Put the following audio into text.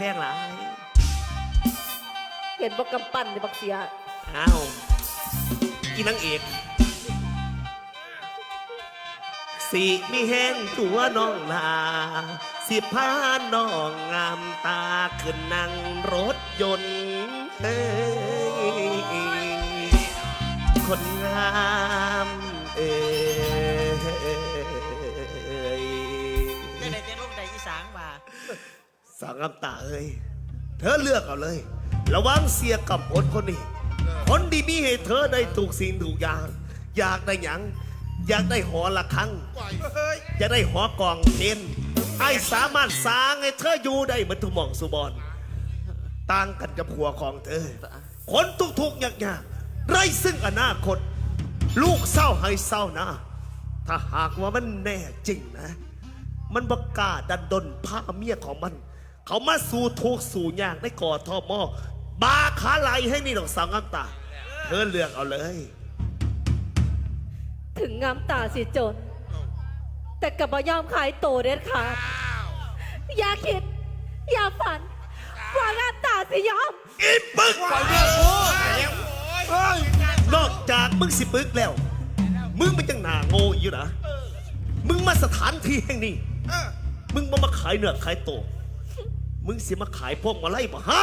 แพงหลาย เห็นบอกกำปั้นในบักเสีย อ้าวอีนางเอกสิมีแห้งตัวน้องลาสิพาน้องงามตาขึ้นนั่งรถยนต์เอ้ยคนงามเอ้ย ได้ไหนจะลงใดอีสางมา สางงามตาเอ้ยเธอเลือกเอาเลย ระวังเสียกับคนคนนี้คนดีมีให้เธอได้ถูกสิ่งถูกอย่าง อยากได้หยังอยากได้หอละครั้งอยากได้หอกองเพนไอ้สามารถสร้างให้เธออยู่ได้เหมือนทุกหม่องสุบอนต่างกันกับผัวของเธอ คนทุกๆยากๆไร้ซึ่งอนาคต ลูกเศร้าให้เศร้านะ ถ้าหากว่ามันแน่จริงนะ มันบกล้าดันดนพาเมียของมัน เขามาสู่ทุกข์สู่ยากในกอทมบาขาไหลให้นี่ดอกสาวงามตาเธอเลือกเอาเลย ถึงงามตาสิจน แต่กับบ่ยอมขายโตเด็ดขาดอย่าคิด อย่าฝัน ว่างามตาสิยอม อีปึกนอกจากมึงสิปึกแล้ว มึงมันยังหนาโง่อยู่นะ มึงมาสถานที่แห่งนี้ มึงมาขายเนื้อขายตัว มึงสิมาขายพวกมาไล่บ่ฮะ